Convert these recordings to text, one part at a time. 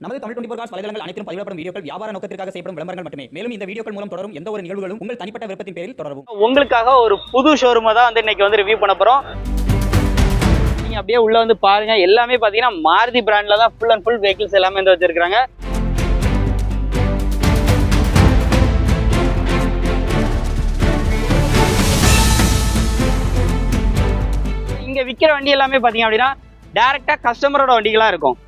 நமது தமிழ் 24 காஸ் வலைதளங்கள் அனைத்தும் பதிவிடப்படும் வீடியோக்கள் வியாபார நோக்கத்திற்காக செய்யப்படும் விளம்பரங்கள் மட்டுமே. மேலும் இந்த வீடியோக்கள் மூலம் தொடரும் எந்த ஒரு நிகழ்வுகளும் உங்கள் தனிப்பட்ட விருப்பத்தின் பேரில் தொடரவும். உங்களுக்காக ஒரு புது ஷோரூமை தான் வந்து இன்னைக்கு வந்து ரிவ்யூ பண்ண போறோம். நீங்க அப்படியே உள்ள வந்து பாருங்க. எல்லாமே பாத்தீங்கன்னா மாருதி பிராண்ட்ல தான் ஃபுல் அண்ட் ஃபுல் வெஹிக்கிள்ஸ் எல்லாமே வந்து வச்சிருக்காங்க. இங்க விற்கிற வண்டி எல்லாமே பாத்தீங்க அப்படின்னா டைரக்டா கஸ்டமரோட வண்டிகளா இருக்கும்.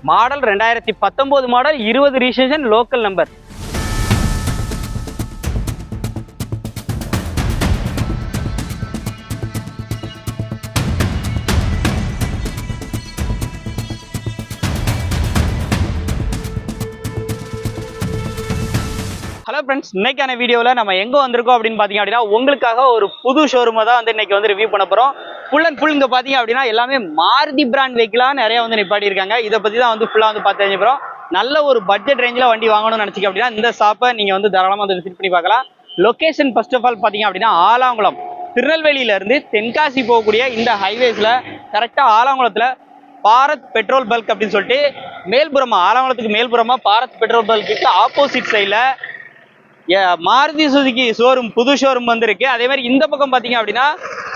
Model 2019 model 20 registration local number. Hello friends, இன்னைக்கான வீடியோவில் நம்ம எங்கே வந்திருக்கோம் அப்படின்னு பார்த்தீங்க அப்படின்னா உங்களுக்காக ஒரு புது ஷோரூமை தான் வந்து இன்னைக்கு வந்து ரிவ்யூ பண்ண போகிறோம். ஃபுல் அண்ட் ஃபுல் இங்கே பார்த்தீங்க அப்படின்னா எல்லாமே மாருதி பிராண்ட் வெஹிக்கிளாக நிறைய வந்து நிப்பாட்டியிருக்காங்க. இதை பற்றி தான் வந்து ஃபுல்லாக வந்து பார்த்து தெரிஞ்சுக்கிறோம். நல்ல ஒரு பட்ஜெட் ரேஞ்சில் வண்டி வாங்கணும்னு நினச்சிக்க அப்படின்னா இந்த ஷாப்பை நீங்கள் வந்து தாராளமாக வந்து விசிட் பண்ணி பார்க்கலாம். லொக்கேஷன் ஃபர்ஸ்ட் ஆஃப் ஆல் பார்த்தீங்க அப்படின்னா ஆலாங்குளம், திருநெல்வேலியிலேருந்து தென்காசி போகக்கூடிய இந்த ஹைவேஸில் கரெக்டாக ஆலாங்குளத்தில் பாரத் பெட்ரோல் பல்க் அப்படின்னு சொல்லிட்டு மேல்புறமா, ஆலாங்குளத்துக்கு மேல்புறமா பாரத் பெட்ரோல் பல்க்கு ஆப்போசிட் சைடில் மாருதி சுசுகி ஷோரூம், புது ஷோரூம் வந்திருக்கு. அதே மாதிரி இந்த பக்கம் பார்த்தீங்க அப்படின்னா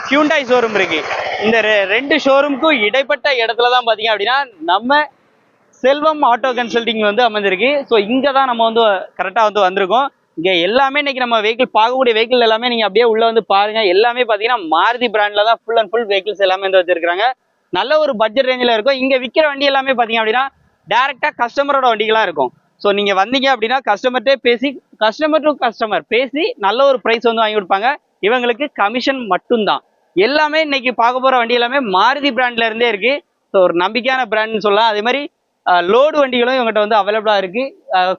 ஹியூண்டாய் ஷோரூம் இருக்கு. இந்த ரெண்டு ஷோரூமுக்கும் இடைப்பட்ட இடத்துல தான் பார்த்தீங்க அப்படின்னா நம்ம செல்வம் ஆட்டோ கன்சல்டிங் வந்து அமைஞ்சிருக்கு. ஸோ இங்கே தான் நம்ம வந்து கரெக்டாக வந்து வந்திருக்கோம். இங்கே எல்லாமே இன்னைக்கு நம்ம வெஹிக்கிள் பார்க்கக்கூடிய வெஹிக்கிள் எல்லாமே நீங்கள் அப்படியே உள்ள வந்து பாருங்க. எல்லாமே பார்த்தீங்கன்னா மாருதி பிராண்ட்ல தான் ஃபுல் அண்ட் ஃபுல் வெஹிக்கிள்ஸ் எல்லாமே வந்து வச்சிருக்காங்க. நல்ல ஒரு பட்ஜெட் ரேஞ்சில் இருக்கும். இங்கே விற்கிற வண்டி எல்லாமே பார்த்தீங்க அப்படின்னா டேரெக்டாக கஸ்டமரோட வண்டிகளாக இருக்கும். ஸோ நீங்கள் வந்தீங்க அப்படின்னா கஸ்டமர்கிட்டே பேசி, கஸ்டமர் டு கஸ்டமர் பேசி நல்ல ஒரு ப்ரைஸ் வந்து வாங்கி கொடுப்பாங்க. இவங்களுக்கு கமிஷன் மட்டும்தான். எல்லாமே இன்னைக்கு பார்க்க போகிற வண்டி எல்லாமே மாருதி பிராண்ட்ல இருந்தே இருக்கு. ஸோ ஒரு நம்பிக்கையான பிராண்ட்னு சொல்லலாம். அதே மாதிரி லோடு வண்டிகளும் இவங்ககிட்ட வந்து அவைலபிளாக இருக்கு.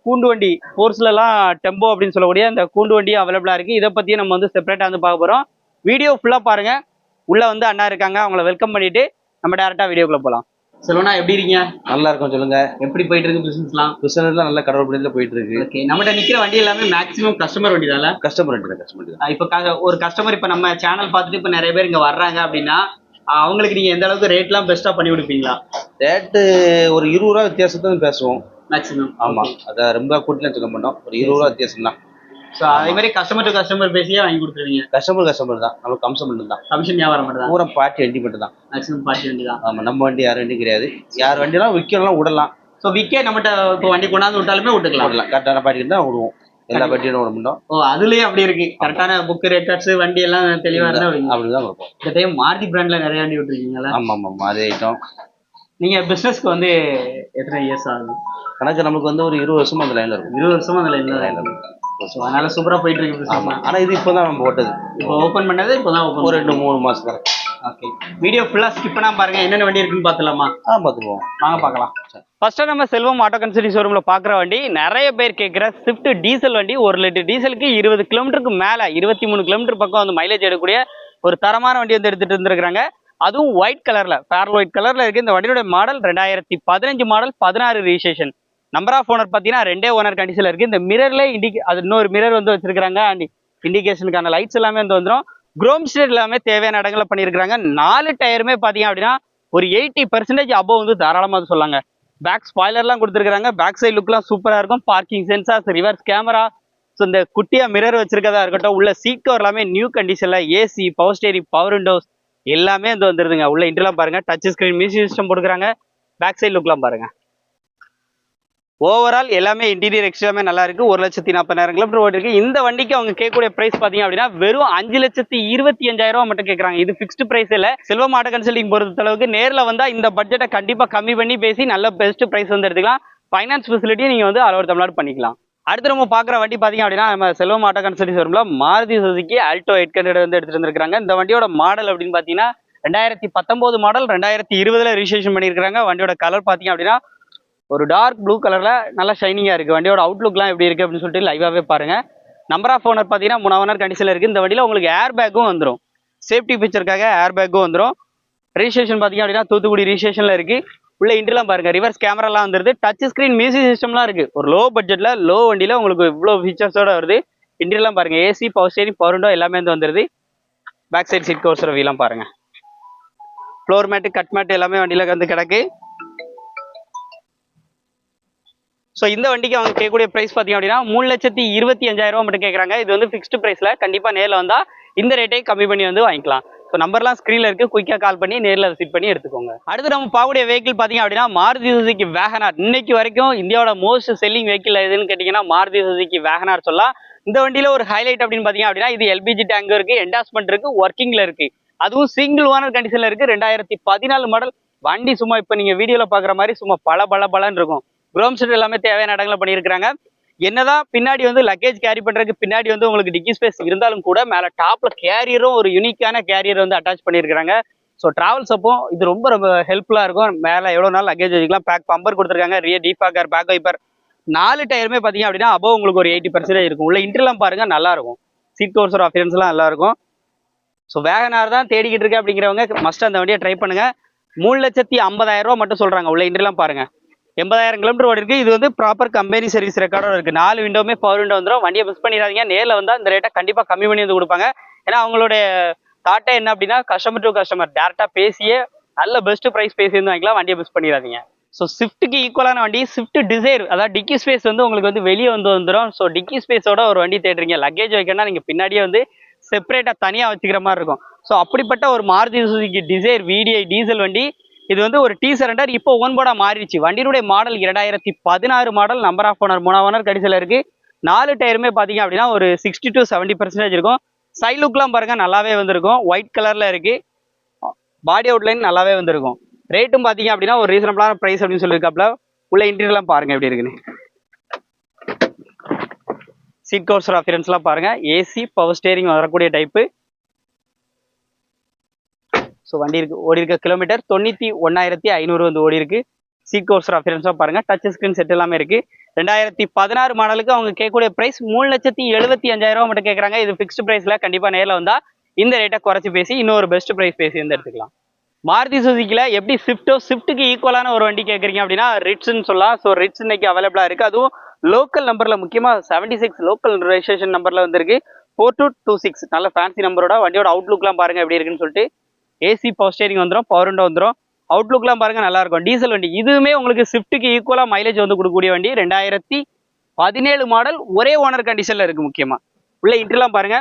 கூண்டு வண்டி ஃபோர்ஸ்லலாம் டெம்போ அப்படின்னு சொல்லக்கூடிய அந்த கூண்டு வண்டியும் அவைலபிளாக இருக்கு. இதை பற்றியும் நம்ம வந்து செப்பரேட்டாக வந்து பார்க்க போகிறோம். வீடியோ ஃபுல்லாக பாருங்க. உள்ளே வந்து அண்ணா இருக்காங்க, அவங்கள வெல்கம் பண்ணிட்டு நம்ம டேரெக்டாக வீடியோக்குள்ளே போகலாம். செல்வனா, எப்படி இருக்கீங்க? நல்லா இருக்கும். சொல்லுங்க, எப்படி போயிட்டு இருக்கு பிசினஸ்லாம்? பிசினஸ்லாம் நல்ல கடவுள் புண்ணியத்துல போயிட்டு இருக்கு. ஓகே, நம்மகிட்ட நிக்கிற வண்டி எல்லாமே மேக்ஸிமம் கஸ்டமர் வண்டி தான். கஸ்டமர் வண்டி தான். இப்போ ஒரு கஸ்டமர் இப்போ நம்ம சேனல் பார்த்துட்டு இப்போ நிறைய பேர் இங்க வர்றாங்க அப்படின்னா அவங்களுக்கு நீங்க எந்த அளவுக்கு ரேட்லாம் பெஸ்டா பண்ணி கொடுப்பீங்களா? ரேட்டு ஒரு 20 ரூபா வித்தியாசத்தான் பேசுவோம் மேக்ஸிமம். ஆமா, அதை ரொம்ப கூட்டலாம் சொல்ல மாட்டோம். ஒரு 20 ரூபா வித்தியாசம் தான். ஸோ அதே மாதிரி கஸ்டமர் டு கஸ்டமர் பேசியே வாங்கி கொடுத்துருவீங்க? கஸ்டமர் தான், நமக்கு கமிஷன் மட்டும் தான். கமிஷன் வியாபாரம் மட்டும் தான். பூரா பார்ட்டி வண்டி மட்டும் தான். மேக்ஸிமம் பார்ட்டி வண்டி தான். ஆமா, நம்ம வண்டி யார் வண்டி கிடையாது. யார் வண்டிலாம் விற்கலாம், விடலாம். ஸோ விற்க நம்மகிட்ட இப்போ வண்டி கொண்டாந்து விட்டாலுமே விட்டுக்கலாம். கரெக்டான பார்ட்டி தான் விடுவோம். எல்லா வண்டியும் விட முடியும். ஓ, அதுலயே அப்படி இருக்கு. கரெக்டான புக் ரெக்கார்ட்ஸ் வண்டி எல்லாம் தெளிவா இருந்தா அப்படிதான் இருக்கும். இந்த டைம் மாருதி பிராண்ட்ல நிறைய வண்டி விட்டுருக்கீங்களா? ஆமா ஆமா, அதே ஐட்டம். நீங்க பிசினஸ்க்கு வந்து எத்தனை இயர்ஸ் ஆகுது? கணக்கு நமக்கு வந்து ஒரு 20 வருஷமா அந்த லைன்ல இருக்கும். 20 வருஷமா அந்த லைன்ல இருக்கும். அதனால சூப்பரா போயிட்டு இருக்கு. ஆனா இது இப்பதான் நம்ம போட்டது, இப்போ ஓபன் பண்ணது இப்பதான் ஓபன். ஒரு 2-3 மாசம் கரெக்ட். ஓகே, வீடியோ ஃபுல்லா ஸ்கிப் பண்ணாம பாருங்க. என்னென்ன வண்டி இருக்குன்னு பாத்துலாமா? பாத்துருவோம், வாங்க பார்க்கலாம். ஃபர்ஸ்ட் நம்ம செல்வம் ஆட்டோ கன்சல்டிங் ஷோரூம்ல பாக்குற வண்டி நிறைய பேர் கேட்கிற ஸ்விஃப்ட் டீசல் வண்டி. 1 லிட்டர் டீசலுக்கு 20 கிலோமீட்டருக்கு மேல 23 கிலோமீட்டர் பக்கம் வந்து மைலேஜ் எடுக்கக்கூடிய ஒரு தரமான வண்டி வந்து எடுத்துட்டு இருந்திருக்காங்க. அதுவும் ஒயிட் கலர்ல, பேரல் ஒயிட் கலர்ல இருக்கு. இந்த வண்டியோட model 2015 model, 16 registration. Number of owner பார்த்தீங்கன்னா 2 ஓனர் கண்டிஷன்ல இருக்கு. இந்த மிரர்ல அது இன்னொரு மிரர் வந்து வச்சிருக்காங்க. அண்ட் இண்டிகேஷனுக்கான லைட்ஸ் எல்லாமே வந்து வந்துடும். குரோம் ஸ்டேட் எல்லாமே தேவையான இடங்களை பண்ணியிருக்காங்க. 4 டயருமே பார்த்தீங்க அப்படின்னா ஒரு 80% அபோவ் வந்து தாராளமாக சொல்லாங்க. பேக் ஸ்பாய்லர்லாம் கொடுத்துருக்காங்க. பேக் சைட் லுக்லாம் சூப்பராக இருக்கும். Parking sensors, reverse camera, so இந்த குட்டியா மிரர் வச்சிருக்கதா இருக்கட்டும். உள்ள சீட் கவர் எல்லாமே நியூ கண்டிஷன்ல, AC, power steering, power Windows எல்லாமே வந்து வந்துருதுங்க. உள்ள இன்டர்லாம் பாருங்க, டச் ஸ்கிரீன் மியூசிக் சிஸ்டம் போட்டுக்கிறாங்க. பேக் சைட் லுக்லாம் பாருங்க. ஓவரால் எல்லாமே இன்டீரியர் எக்ஸ்ட்ராமே நல்லா இருக்கு. 1,40,000 கிலோமீட்டர் ஓடி இருக்கு. இந்த வண்டிக்கு அவங்க கேட்கக்கூடிய பிரைஸ் பாத்தீங்க அப்படின்னா வெறும் 5,25,500 ரூபா மட்டும் கேட்கறாங்க. இது பிக்ஸ்டு பிரைஸ் இல்ல. செல்வம் ஆட்டோ கன்சல்டிங் பொறுத்த அளவுக்கு நேர்ல வந்தா இந்த பட்ஜெட்டை கண்டிப்பா கம்மி பண்ணி பேசி நல்ல பெஸ்ட் பிரைஸ் வந்து எடுத்துக்கலாம். ஃபைனான்ஸ் ஃபெசிலிட்டியும் நீங்க வந்து ஆல் ஓவர் தமிழ்நாடு பண்ணிக்கலாம். அடுத்து நம்ம பாக்குற வண்டி பாத்தீங்க அப்படின்னா நம்ம செல்வம் ஆட்டோ கன்சல்டிங் ஷோரூம்ல மாருதி சுசுகி ஆல்டோ 800 வந்து எடுத்துட்டு வந்திருக்காங்க. இந்த வண்டியோட மாடல் அப்படின்னு பாத்தீங்கன்னா 2019 மாடல், 2020ல ரிஜிஸ்ட்ரேஷன் பண்ணியிருக்காங்க. வண்டியோட கலர் பாத்தீங்க அப்படின்னா ஒரு டார்க் ப்ளூ கலர்ல நல்லா ஷைனிங்கா இருக்கு. வண்டியோட அவுட்லுக்லாம் எப்படி இருக்கு அப்படின்னு சொல்லிட்டு லைவாவே பாருங்க. நம்பர் ஆஃப் ஓனர் பாத்தீங்கன்னா 3 ஓனர் கண்டிஷன்ல இருக்கு. இந்த வண்டியில உங்களுக்கு ஏர் பேக்கும் வந்துடும். சேஃப்டி ஃபீச்சருக்காக ஏர் பேக்கும் வந்துடும். ரிஜிஸ்ட்ரேஷன் பாத்தீங்க அப்படின்னா தூத்துக்குடி ரிஜிஸ்ட்ரேஷன்ல இருக்கு. உள்ள இன்டர்லாம் பாருங்க, ரிவர்ஸ் கேமராலாம் வந்துருது. டச் ஸ்கிரீன் மியூசிக் சிஸ்டம்லாம் இருக்கு. ஒரு லோ பட்ஜெட்ல லோ வண்டியில உங்களுக்கு இவ்வளோ ஃபீச்சர்ஸோட வருது. இன்டர்லாம் பாருங்க, AC, power steering, power window எல்லாமே வந்து வந்துருது. பேக் சைட் சீட் கவர்ஸ் ரவிலாம் பாருங்க. ஃப்ளோர் மேட்டு கட் மேட்டு எல்லாமே வண்டியில் வந்து கிடக்கு. ஸோ இந்த வண்டிக்கு அவங்க கேட்கக்கூடிய ப்ரைஸ் பார்த்தீங்க அப்படின்னா 3,25,000 மட்டும் கேட்குறாங்க. இது வந்து ஃபிக்ஸ்டு ப்ரைஸில் கண்டிப்பாக நேரில் வந்தால் இந்த ரேட்டை கம்மி பண்ணி வந்து வாங்கிக்கலாம். ஸோ நம்பர்லாம் ஸ்க்ரீனில் இருக்குது, குயிக்காக கால் பண்ணி நேரில் விசிட் பண்ணி எடுத்துக்கோங்க. அடுத்து நம்ம பார்க்கக்கூடிய வெஹிக்கிள் பார்த்தீங்க அப்படின்னா மாருதி சுசுகி வேகனார். இன்னைக்கு வரைக்கும் இந்தியாவோட மோஸ்ட் செல்லிங் வெஹிக்கிள் எதுன்னு கேட்டிங்கன்னா மாருதி சுசுகி வேகனார் சொல்லலாம். இந்த வண்டியில் ஒரு ஹைலைட் அப்படின்னு பார்த்தீங்க அப்படின்னா இது எல்பிஜி டேங்க் இருக்குது, என்டாஸ்மெண்ட் இருக்குது, ஒர்க்கிங்கில் இருக்குது. அதுவும் சிங்கிள் ஓனர் கண்டிஷனில் இருக்குது. 2014 மாடல் வண்டி. சும்மா இப்போ நீங்கள் வீடியோவில் பார்க்குற மாதிரி சும்மா பலன்னு இருக்கும். குரோம் செட் எல்லாமே தேவையான இடங்களை பண்ணியிருக்காங்க. என்னதான் பின்னாடி வந்து லக்கேஜ் கேரி பண்ணுறதுக்கு பின்னாடி வந்து உங்களுக்கு டிக்கி ஸ்பேஸ் இருந்தாலும் கூட மேலே டாப்பில் கேரியரும் ஒரு யூனிக்கான கேரியர் வந்து அட்டாச் பண்ணியிருக்காங்க. ஸோ ட்ராவல்ஸ் அப்போ இது ரொம்ப ஹெல்ப்ஃபுல்லாக இருக்கும். மேலே எவ்வளோ நாள் லக்கேஜ் வச்சுக்கலாம். பேக் பம்பர் கொடுத்துருக்காங்க, ரியர் டீஃபாக்கர், பேக் வைப்பர், 4 டயருமே பார்த்தீங்க அப்படின்னா அபோவ் உங்களுக்கு ஒரு 80% இருக்கும். உள்ள இன்டர்லாம் பாருங்கள் நல்லாயிருக்கும். சீட் கவர்ஸோட அஃபியரன்ஸ்லாம் நல்லாயிருக்கும். ஸோ வேகனார் தான் தேடிக்கிட்டு இருக்கு அப்படிங்கிறவங்க மஸ்ட் அந்த வண்டியை ட்ரை பண்ணுங்கள். 3,50,000 மட்டும் சொல்கிறாங்க. உள்ள இன்டர்லாம் பாருங்கள். 80,000 கிலோமீட்டர் ஓடி இருக்கு. இது வந்து ப்ராப்பர் கம்பெனி சர்வீஸ் ரெக்கார்டோட இருக்கு. 4 விண்டோமே பவர் விண்டோ வந்துடும். வண்டியை மிஸ் பண்ணிடாதீங்க. நேரில் வந்தால் இந்த ரேட்டை கண்டிப்பாக கம்மி பண்ணி வந்து கொடுப்பாங்க. ஏன்னா அவங்களுடைய தாட்டே என்ன அப்படின்னா கஸ்டமர் டு கஸ்டமர் டேரெக்டாக பேசியே நல்ல பெஸ்ட் ப்ரைஸ் பேசி வந்து வாங்கிக்கலாம். வண்டியை மிஸ் பண்ணிடாதீங்க. ஸோ ஸ்விஃப்ட்டுக்கு ஈக்குவலான வண்டி ஸ்விஃப்ட் டிசைர். அதாவது டிக்கி ஸ்பேஸ் வந்து உங்களுக்கு வந்து வெளியே வந்துடும். ஸோ டிக்கி ஸ்பேஸோட ஒரு வண்டி தேடுறீங்க, லக்கேஜ் வைக்கணும்னா நீங்கள் பின்னாடியே வந்து செப்பரேட்டாக தனியாக வச்சுக்கிற மாதிரி இருக்கும். ஸோ அப்படிப்பட்ட ஒரு Maruti Suzuki Dzire VDI diesel வண்டி. இது வந்து ஒரு டி சரண்டர். இப்போ ஓன் போர்டா மாறிடுச்சு. வண்டியினுடைய model 2016 model. Number of owner 3 owner கடைசியில் இருக்கு. 4 டயருமே பார்த்தீங்க அப்படின்னா ஒரு 60 to 70% இருக்கும். சைட் லுக்லாம் பாருங்க நல்லாவே வந்திருக்கும். ஒயிட் கலர்ல இருக்கு. பாடி அவுட்லைன் நல்லாவே வந்திருக்கும். ரேட்டும் பார்த்தீங்க அப்படின்னா ஒரு ரீசனபிளான ப்ரைஸ் அப்படின்னு சொல்லியிருக்காப்ல. உள்ள இன்டீரியர்லாம் பாருங்க எப்படி இருக்குன்னு. சீட் கவர்ஸ் அஃபியரன்ஸ்லாம் பாருங்க. ஏசி பவர் ஸ்டேரிங் வரக்கூடிய டைப்பு. ஸோ வண்டி இருக்கு ஓடி இருக்க கிலோமீட்டர் 91,500 வந்து ஓடி இருக்கு. சீட் கவர்ஸ் அஃபியரன்ஸாக பாருங்க. டச் ஸ்கிரீன் செட் எல்லாமே இருக்கு. 2016 மாடலுக்கு அவங்க கேட்கக்கூடிய ப்ரைஸ் 3,75,000 மட்டும் கேட்குறாங்க. இது ஃபிக்ஸ்டு ப்ரைஸில் கண்டிப்பாக நேரில் வந்தால் இந்த ரேட்டை குறைச்சி பேசி இன்னொரு பெஸ்ட் ப்ரைஸ் பேசி வந்து எடுத்துக்கலாம். மாருதி சுசுகியில் எப்படி ஸ்விஃப்ட்டுக்கு ஈக்குவலான ஒரு வண்டி கேட்குறீங்க அப்படின்னா ரிட்ஸ்ன்னு சொல்லலாம். ஸோ ரிட்ஸ் இன்னைக்கு அவைலபிளாக இருக்குது. அதுவும் லோக்கல் நம்பரில் முக்கியமாக 76 லோக்கல் ரெஜிஸ்ட்ரேஷன் நம்பரில் வந்துருக்கு. 4226 நல்ல ஃபேன்சி நம்பரோட. வண்டியோட அவுட்லுக்லாம் பாருங்கள் எப்படி இருக்குன்னு சொல்லிட்டு. ஏசி பவர் ஸ்டேரிங் வந்துடும், பவர் விண்டோ வந்துடும். அவுட்லுக்லாம் பாருங்க நல்லா இருக்கும். டீசல் வண்டி. இதுவுமே உங்களுக்கு ஸ்விஃப்ட்டுக்கு ஈக்குவலாக மைலேஜ் வந்து கொடுக்கக்கூடிய வண்டி. 2017 மாடல். ஒரே ஓனர் கண்டிஷனில் இருக்குது. முக்கியமாக உள்ள இன்ட்ரெலாம் பாருங்க.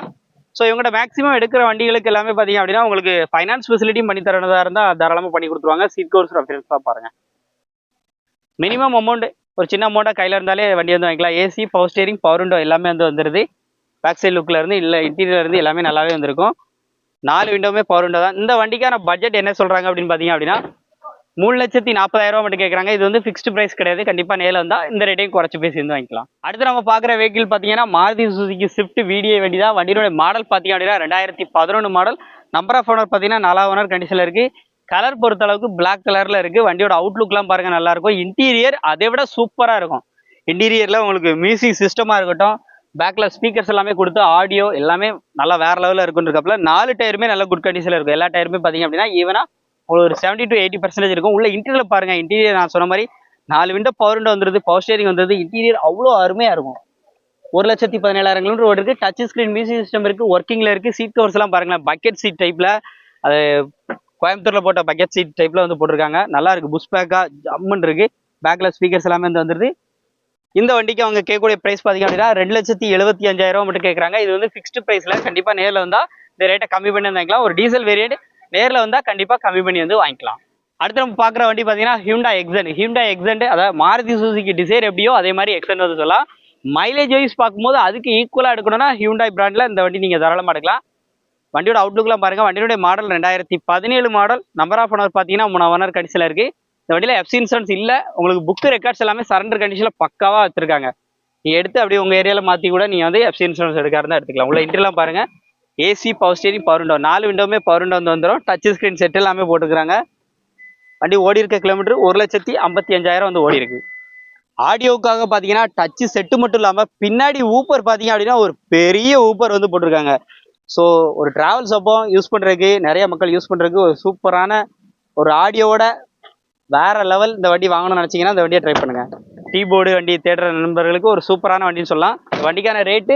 ஸோ இவங்கள்ட்ட மேக்ஸிமம் எடுக்கிற வண்டிகளுக்கு எல்லாமே பார்த்தீங்க அப்படின்னா உங்களுக்கு ஃபைனான்ஸ் ஃபெசிலிட்டியும் பண்ணி தரதா இருந்தால் தாராளமாக பண்ணி கொடுத்துருவாங்க. சீட் கவர்ஸ் அஃபியரன்ஸாக பாருங்க. மினிமம் அமௌண்ட் ஒரு சின்ன அமௌண்ட்டாக கையில் இருந்தாலே வண்டி வந்து வாங்கிக்கலாம். AC power steering power window எல்லாமே வந்து வந்துடுது. பேக் சைட் லுக்கில் இருந்து இல்லை இன்டீரியர் இருந்து எல்லாமே நல்லாவே வந்திருக்கும். 4 விண்டோமே பவர் விண்டோ தான். இந்த வண்டிக்கான பட்ஜெட் என்ன சொல்கிறாங்க அப்படின்னு பார்த்தீங்க அப்படின்னா 3,40,000 மட்டும் கேட்குறாங்க. இது வந்து ஃபிக்ஸ்டு ப்ரைஸ் கிடையாது. கண்டிப்பாக நேரில் வந்தால் இந்த ரேட்டையும் குறைச்சி பேசி வந்து வாங்கிக்கலாம். அடுத்து நம்ம பார்க்குற வெஹிக்கிள் பார்த்தீங்கன்னா மாருதி சுசுகி ஸ்விஃப்ட் VDI வண்டி தான். வண்டியோட மாடல் பார்த்தீங்க அப்படின்னா 2011 மாடல். நம்பர் ஆஃப் ஓனர் பார்த்தீங்கன்னா 4 ஓனர் கண்டிஷனில் இருக்குது. கலர் பொறுத்த அளவுக்கு பிளாக் கலரில் இருக்குது. வண்டியோட அவுட்லுக்லாம் பாருங்கள் நல்லாயிருக்கும். இன்டீரியர் அதை விட சூப்பராக இருக்கும். இன்டீரியரில் உங்களுக்கு மியூசிக் சிஸ்டமாக இருக்கட்டும், பேக்கில் ஸ்பீக்கர்ஸ் எல்லாமே கொடுத்து ஆடியோ எல்லாமே நல்லா வேறு லெவலில் இருக்குன்றப்பல 4 டயருமே நல்ல குட் கண்டிஷனில் இருக்கும். எல்லா டயருமே பார்த்தீங்க அப்படின்னா ஈவனாக ஒரு 70 to 80% இருக்கும். உள்ள இன்டீரியர் பாருங்கள். இன்டீரியர் நான் சொன்ன மாதிரி 4 விண்டோ பவர் விண்டோ வந்துருது, பவர் ஸ்டேரிங் வந்துருது. இன்டீரியர் அவ்வளோ அருமையாக இருக்கும். 1,17,000 கிலோமீட்டர் ஓடி இருக்குது. டச் ஸ்க்ரீன் மியூசிக் சிஸ்டம் இருக்குது, ஒர்க்கிங்கில் இருக்குது. சீட் கவர்ஸ் எல்லாம் பாருங்களேன். பக்கெட் சீட் டைப்பில், அது கோயம்புத்தூரில் போட்ட பக்கெட் சீட் டைப்பில் வந்து போட்டிருக்காங்க. நல்லா இருக்குது. புஷ் பேக்காக ஜம்முன்னு இருக்குது. பேக்கில் ஸ்பீக்கர்ஸ் எல்லாமே வந்து வந்துருது. இந்த வண்டிக்கு அவங்க கேட்கக்கூடிய ப்ரைஸ் பார்த்தீங்க அப்படின்னா 2,75,000 மட்டும் கேட்குறாங்க. இது வந்து ஃபிக்ஸ்டு ப்ரைஸில் கண்டிப்பாக நேரில் வந்தால் இந்த ரேட்டை கம்மி பண்ணி வாங்கிக்கலாம். ஒரு டீசல் வேரியண்ட் நேரில் வந்தால் கண்டிப்பாக கம்மி பண்ணி வந்து வாங்கிக்கலாம். அடுத்து நம்ம பார்க்குற வண்டி பார்த்தீங்கன்னா ஹியூண்டாய் எக்ஸென்ட். அதாவது மாருதி சுசுகி டிசைர் எப்படியோ அதே மாதிரி எக்ஸென்ட் வந்து சொல்லலாம். மைலேஜ் வைஸ் பார்க்கும்போது அதுக்கு ஈக்குவலாக எடுக்கணும்னா ஹியூண்டாய் பிராண்டில் இந்த வண்டி நீங்கள் தாராளமாக எடுக்கலாம். வண்டியோட அவுட்லுக்லாம் பாருங்கள். வண்டியோட model 2017 model. Number of owner பார்த்தீங்கன்னா 3 ஓனர் கண்டிஷனில் இருக்குது. இந்த வண்டியில் எஃப்சி இன்சூரன்ஸ் இல்லை. உங்களுக்கு புக்கு ரெக்கார்ட்ஸ் எல்லாமே சரண்டர் கண்டிஷனில் பக்காவாக வச்சுருக்காங்க. நீங்கள் எடுத்து அப்படியே உங்கள் ஏரியாவில் மாற்றி கூட நீங்கள் வந்து எஃப்சி இன்சூரன்ஸ் எடுக்காருந்தா எடுத்துக்கலாம். உள்ள இன்டர்லாம் பாருங்கள். AC power steering power window 4 விண்டோமே பவர் விண்டோ வந்து வந்துடும். டச் ஸ்க்ரீன் செட் எல்லாமே போட்டுக்கிறாங்க. வண்டி ஓடி இருக்க கிலோமீட்டர் 1,55,000 வந்து ஓடி இருக்கு. ஆடியோவுக்காக பார்த்தீங்கன்னா டச்சு செட்டு மட்டும் இல்லாமல் பின்னாடி ஊப்பர் பார்த்தீங்க அப்படின்னா ஒரு பெரிய ஊப்பர் வந்து போட்டிருக்காங்க. ஸோ ஒரு டிராவல்ஸ் அப்போ யூஸ் பண்ணுறதுக்கு நிறைய மக்கள் யூஸ் பண்ணுறதுக்கு ஒரு சூப்பரான ஒரு ஆடியோவோட வேற லெவல் இந்த வண்டி வாங்கணும்னு நினச்சிங்கன்னா இந்த வண்டியை ட்ரை பண்ணுங்கள். டீபோர்டு வண்டி தேடுற நண்பர்களுக்கு ஒரு சூப்பரான வண்டின்னு சொல்லலாம். வண்டிக்கான ரேட்டு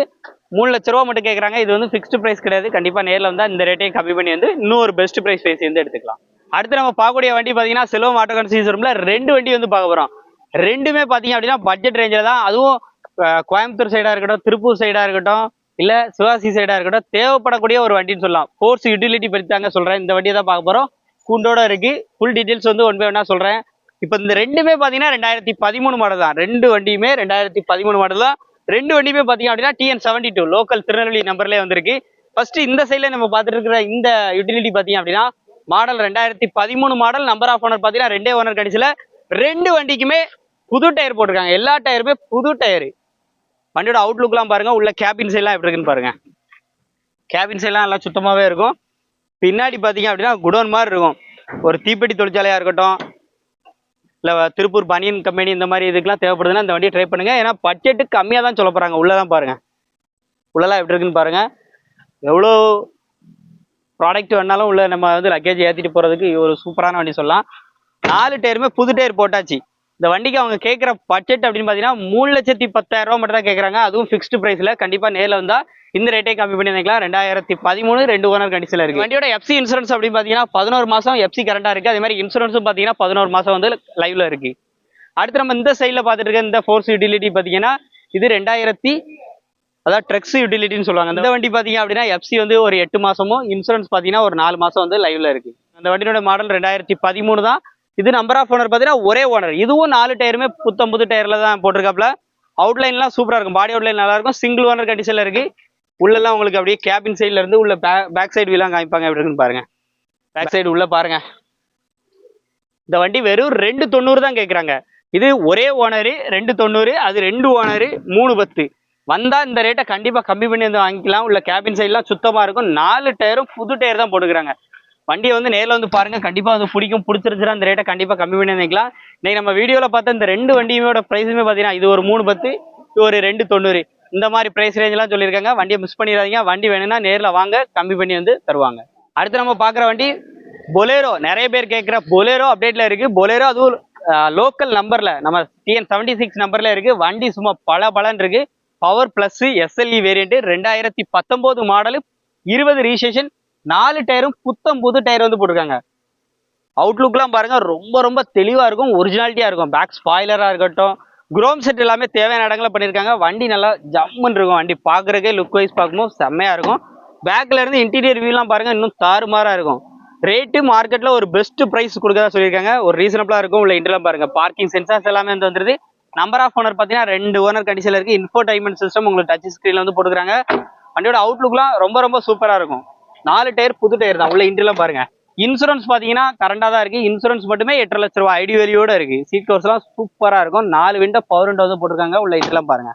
3 லட்ச ரூபா மட்டும் கேட்குறாங்க. இது வந்து ஃபிக்ஸ்டு ப்ரைஸ் கிடையாது. கண்டிப்பாக நேரில் வந்தால் இந்த ரேட்டையும் கம்மி பண்ணி வந்து இன்னும் ஒரு பெஸ்ட் ப்ரைஸ் பேசி வந்து எடுத்துக்கலாம். அடுத்து நம்ம பார்க்கக்கூடிய வண்டி பார்த்தீங்கன்னா செல்வம் ஆட்டோ கன்சல்டன்சி ஷோரூம்ல 2 வண்டி வந்து பார்க்க போறோம். ரெண்டுமே பார்த்தீங்க அப்படின்னா பட்ஜெட் ரேஞ்சில் தான். அதுவும் கோயம்புத்தூர் சைடா இருக்கட்டும், திருப்பூர் சைடா இருக்கட்டும், இல்ல சிவகாசி சைடா இருக்கட்டும், தேவைப்படக்கூடிய ஒரு வண்டின்னு சொல்லலாம். ஃபோர்ஸ் யூட்டிலிட்டி பற்றி தாங்க சொல்றேன். இந்த வண்டியை தான் பார்க்க போறோம். கூண்டோட இருக்கு. ஃபுல் டீடைல்ஸ் வந்து ஒன் பை ஒன்னா சொல்றேன். இப்போ இந்த ரெண்டுமே பார்த்தீங்கன்னா 2013 மாடல் தான். ரெண்டு வண்டியுமே 2013 மாடல் தான். ரெண்டு வண்டியுமே பார்த்தீங்க அப்படின்னா TN72 லோக்கல் திருநெல்வேலி நம்பர்லேயே வந்திருக்கு. ஃபர்ஸ்ட் இந்த சைடில் நம்ம பார்த்துட்டு இருக்கிற இந்த யூட்டிலிட்டி பார்த்தீங்க அப்படின்னா model 2013 model. Number of owner பார்த்தீங்கன்னா 2 ஓனர் கடைசியில். ரெண்டு வண்டிக்குமே புது டயர் போட்டிருக்காங்க. எல்லா டயருமே புது டயரு. வண்டியோட அவுட்லுக்லாம் பாருங்க. உள்ள கேபின் சைட்லாம் எப்படி இருக்குன்னு பாருங்க. கேபின் சைட்லாம் நல்லா சுத்தமாகவே இருக்கும். பின்னாடி பார்த்தீங்க அப்படின்னா குடோன் மாதிரி இருக்கும். ஒரு தீப்பெட்டி தொழிற்சாலையாக இருக்கட்டும், இல்லை திருப்பூர் பனியன் கம்பெனி இந்த மாதிரி இதுக்கெல்லாம் தேவைப்படுதுன்னா இந்த வண்டியை ட்ரை பண்ணுங்க. ஏன்னா பட்ஜெட்டு கம்மியாக தான் சொல்ல போகிறாங்க. உள்ளதான் பாருங்க. உள்ளலாம் எப்படி இருக்குன்னு பாருங்க. எவ்வளோ ப்ராடக்ட் வேணாலும் உள்ள நம்ம வந்து லக்கேஜ் ஏற்றிட்டு போகிறதுக்கு ஒரு சூப்பரான வண்டி சொல்லலாம். 4 டயருமே புது டயர் போட்டாச்சு. இந்த வண்டிக்கு அவங்க கேட்குற பட்ஜெட் அப்படின்னு பார்த்தீங்கன்னா 3,10,000 ரூபா மட்டும் தான் கேட்குறாங்க. அதுவும் ஃபிக்ஸ்டு ப்ரைஸில். கண்டிப்பாக நேரில் வந்தால் இந்த ரேட்டே கம்மி பண்ணி நினைக்கலாம். 2013 2 ஓனர் கண்டிஷனில் இருக்குது. வண்டியோட எஃப்சி இன்சூரன்ஸ் அப்படின்னு பார்த்தீங்கன்னா 11 மாதம் எஃப்சி கரெக்டாக இருக்குது. அதே மாதிரி இன்சூரன்ஸும் பார்த்தீங்கன்னா 11 மாதம் வந்து லைவ்ல இருக்குது. அடுத்து நம்ம இந்த சைடில் பார்த்துட்டு இருக்க இந்த ஃபோர்ஸ் யூட்டிலிட்டி பார்த்தீங்கன்னா இது 2000 அதாவது ட்ரக்ஸ் யூட்டிலிட்டின்னு சொல்லுவாங்க. இந்த வண்டி பார்த்தீங்க அப்படின்னா எஃப்சி வந்து ஒரு 8 மாதமும், இன்சூரன்ஸ் பார்த்தீங்கன்னா ஒரு 4 மாதம் வந்து லைவ்ல இருக்குது. அந்த வண்டியோட மாடல் 2013 தான். இது நம்பர் ஆஃப் ஓனர் பார்த்தீங்கன்னா ஒரே ஓனர். இதுவும் 4 டயருமே புது டயரில் தான் போட்டிருக்காப்ல. அவுட்லைன்லாம் சூப்பராக இருக்கும். பாடி அவுட்லைன் நல்லா இருக்கும். சிங்கிள் ஓனர் கண்டிஷனில் இருக்குது. உள்ளெல்லாம் உங்களுக்கு அப்படியே கேபின் சைடில் இருந்து உள்ள பேக் சைடு வீலாம் காமிப்பாங்க. எப்படி இருக்குன்னு பாருங்க. பேக் சைடு உள்ள பாருங்க. இந்த வண்டி வெறும் 290 தான் கேட்குறாங்க. இது ஒரே ஓனரு 290, அது 2 ஓனரு 310. வந்தால் இந்த ரேட்டை கண்டிப்பாக கம்மி பண்ணி வந்து வாங்கிக்கலாம். உள்ள கேபின் சைட்லாம் சுத்தமாக இருக்கும். 4 டயரும் புது டயர் தான் போட்டுக்கிறாங்க. வண்டியை வந்து நேரில் வந்து பாருங்க. கண்டிப்பாக வந்து பிடிச்சிருச்சுன்னா இந்த ரேட்டை கண்டிப்பாக கம்மி பண்ணி வாங்கிக்கலாம். இன்னைக்கு நம்ம வீடியோவில் பார்த்தா இந்த 2 வண்டியோட ப்ரைஸுமே பார்த்தீங்கன்னா இது ஒரு 310, இது ஒரு 290. இந்த மாதிரி ப்ரைஸ் ரேஞ்செலாம் சொல்லியிருக்காங்க. வண்டியை மிஸ் பண்ணிடாதீங்க. வண்டி வேணும்னா நேரில் வாங்க, கம்மி பண்ணி வந்து தருவாங்க. அடுத்து நம்ம பார்க்குற வண்டி பொலேரோ. நிறைய பேர் கேட்குற பொலேரோ அப்டேட்டில் இருக்குது. பொலேரோ அதுவும் லோக்கல் நம்பரில் நம்ம TN76 நம்பரில் இருக்குது. வண்டி சும்மா பலன்னு இருக்குது. Power plus SLE variant 2019 model 20 registration. 4 டயரும் புது டயர் வந்து போட்டிருக்காங்க. அவுட்லுக்லாம் பாருங்க. ரொம்ப தெளிவாக இருக்கும். ஒரிஜினாலிட்டியாக இருக்கும். பேக் ஸ்பாய்லராக இருக்கட்டும், குரோம் செட் எல்லாமே தேவையான இடங்களை பண்ணியிருக்காங்க. வண்டி நல்லா ஜம்முன்னு இருக்கும். வண்டி பார்க்குறக்கே லுக் வைஸ் பார்க்கும்போது செம்மையாக இருக்கும். பேக்கில் இருந்து இன்டீரியர் வியூலாம் பாருங்க. இன்னும் தாறுமாறாக இருக்கும். ரேட்டு மார்க்கெட்டில் ஒரு பெஸ்ட் ப்ரைஸ் கொடுக்கறதா சொல்லியிருக்காங்க. ஒரு ரீசனபிளாக இருக்கும். உள்ள இன்டர்லாம் பாருங்க. பார்க்கிங் சென்சார்ஸ் எல்லாமே வந்து வந்துருது. நம்பர் ஆஃப் ஓனர் பார்த்தீங்கன்னா 2 ஓனர் கண்டிஷனில் இருக்குது. இன்ஃபோடைன்மெண்ட் சிஸ்டம் உங்களுக்கு டச் ஸ்க்ரீனில் வந்து போட்டுக்கிறாங்க. வண்டியோட அவுட்லுக்லாம் ரொம்ப சூப்பராக இருக்கும். 4 டயர் புது டயர் தான். உள்ள இன்டர்லாம் பாருங்க. இன்சூரன்ஸ் பார்த்தீங்கன்னா கரண்டாக தான் இருக்குது. இன்சூரன்ஸ் மட்டுமே 8.5 லட்ச ரூபா ஐடி வேல்யூட இருக்குது. சீட் கவர்ஸ்லாம் சூப்பராக இருக்கும். 4 விண்டோ பவர் விண்டோ வந்து போட்டிருக்காங்க. உள்ள இன்டர்லாம் பாருங்க.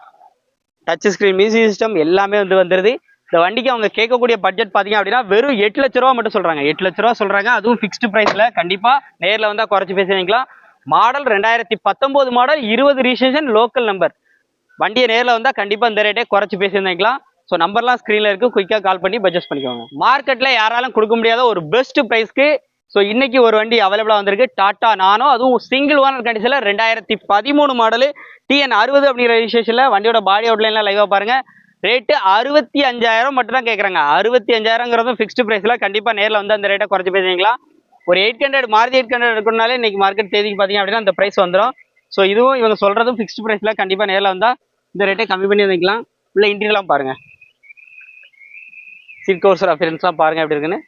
டச் ஸ்க்ரீன் மியூசிக் சிஸ்டம் எல்லாமே வந்து வந்துருது. இந்த வண்டிக்கு அவங்க கேட்கக்கூடிய பட்ஜெட் பார்த்தீங்க அப்படின்னா வெறும் 8 லட்ச ரூபா மட்டும் சொல்கிறாங்க. 8 லட்ச ரூபா சொல்கிறாங்க. அதுவும் ஃபிக்ஸ்டு ப்ரைஸில். கண்டிப்பாக நேரில் வந்தால் குறைச்சி பேசி வாங்கிக்கலாம். Model 2019 model 20 registration local number. வண்டியை நேரில் வந்தால் கண்டிப்பாக இந்த ரேட்டே குறைச்சி பேசி வாங்கிக்கலாம். ஸோ நம்பர்லாம் ஸ்க்ரீனில் இருக்குது. குயிக்காக கால் பண்ணி பட்ஜெட் பண்ணிக்கோங்க. மார்க்கெட்டில் யாராலும் கொடுக்க முடியாத ஒரு பெஸ்ட் ப்ரைஸ்க்கு ஸோ இன்னைக்கு ஒரு வண்டி அவைலபிளாக வந்திருக்கு. டாடா நானோ. அதுவும் சிங்கிள் ஓனர் கண்டிஷனில் 2013 மாடலு TN60 அப்படிங்கிற ரிஜிஸ்ட்ரேஷனில். வண்டியோட பாடி அவுட்லைன்லாம் லைவாக பாருங்க. ரேட்டு 65,000 மட்டும் தான் கேட்குறாங்க. 65,000ங்கிறதும் ஃபிக்ஸ்டு ப்ரைஸில். கண்டிப்பாக நேரில் வந்து அந்த ரேட்டை குறைச்சி பேசிக்கலாம். ஒரு 800 மாருதி 800 இருக்கணும்னாலே இன்னைக்கு மார்க்கெட் தேதிக்கு பார்த்தீங்க அப்படின்னா அந்த ப்ரைஸ் வந்துடும். ஸோ இதுவும் இவங்க சொல்கிறதும் ஃபிக்ஸ்டு ப்ரைஸில். கண்டிப்பாக நேரில் வந்தால் இந்த ரேட்டை கம்மி பண்ணி வாங்கிக்கலாம். உள்ள இன்டீரியர்லாம் பாருங்கள். சீட் கவர்ஸ் அப்பியரன்ஸ்லாம் பாருங்கள் எப்படி இருக்குன்னு.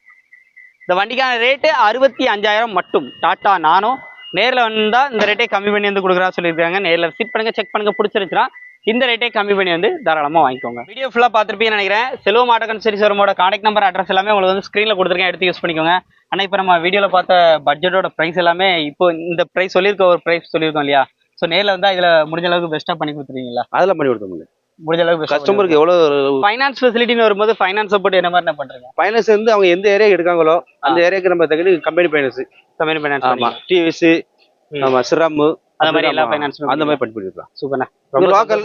இந்த வண்டிக்கான ரேட்டு 65,000 மட்டும். டாடா நானோ. நேரில் வந்தால் இந்த ரேட்டை கம்மி பண்ணி வந்து கொடுக்குறா சொல்லியிருக்காங்க. நேரில் விசிட் பண்ணுங்கள், செக் பண்ணுங்கள். பிடிச்சிருச்சுன்னா இந்த ரேட்டே கம்மி பண்ணி வந்து தாராளமாக வாங்கிக்கோங்க. வீடியோ ஃபுல்லாக பார்த்துருப்பீங்கன்னு நினைக்கிறேன். செல்வம் ஆட்டோ கன்சல்டன்சி ஷோரூமோட கான்டாக்ட் நம்பர் அட்ரஸ் எல்லாமே உங்களுக்கு வந்து ஸ்க்ரீனில் கொடுத்துருக்கேன். எடுத்து யூஸ் பண்ணிக்கோங்க. ஆனால் இப்போ நம்ம வீடியோவில் பார்த்த பட்ஜெட்டோட ப்ரைஸ் எல்லாமே இப்போ இந்த ப்ரைஸ் சொல்லியிருக்க ஒரு ப்ரைஸ் சொல்லியிருக்கோம் இல்லையா? ஸோ நேரில் வந்தால் இதில் முடிஞ்ச அளவுக்கு பெஸ்ட்டாக பண்ணி கொடுத்துருவீங்களா? அதெல்லாம் பண்ணி கொடுத்தோம். முடிஞ்ச அளவுக்கு கஸ்டமருக்கு எவ்வளோ ஃபைனான்ஸ் ஃபெசிலிட்டின்னு வரும்போது ஃபைனான்ஸ் சப்போர்ட் என்ன மாதிரி பண்ணுறீங்க? ஃபைனான்ஸ் வந்து அவங்க எந்த ஏரியா எடுக்காங்களோ அந்த ஏரியாவுக்கு நம்ம தகுதி கம்பெனி ஃபைனான்ஸ். Company finance. ஆமாம். டிவிஎஸ், ஆமாம், சிராமு அந்த மாதிரி எல்லா ஃபைனான்ஸ் அந்த மாதிரி பண்ணி கொடுக்கலாம். சூப்பர்ண்ணா. லோக்கல்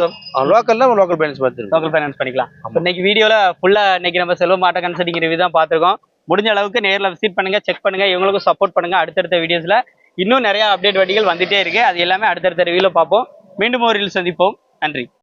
ஃபைனான்ஸ் பார்த்து லோக்கல் ஃபைனான்ஸ் பண்ணிக்கலாம். இன்னைக்கு வீடியோவில் ஃபுல்லாக இன்னைக்கு நம்ம செல்வம் ஆட்டோ கன்சல்டிங் ரிவ்யூ தான் பார்த்துருக்கோம். முடிஞ்ச அளவுக்கு நேரில் விசிட் பண்ணுங்க, செக் பண்ணுங்க, இவங்களுக்கும் சப்போர்ட் பண்ணுங்க. அடுத்தடுத்த வீடியோஸில் இன்னும் நிறைய அப்டேட் வண்டிகள் வந்துட்டே இருக்கு. அது எல்லாமே அடுத்தடுத்த ரிவ்யூவில் பார்ப்போம். மீண்டும் ஒரு சந்திப்போம். நன்றி.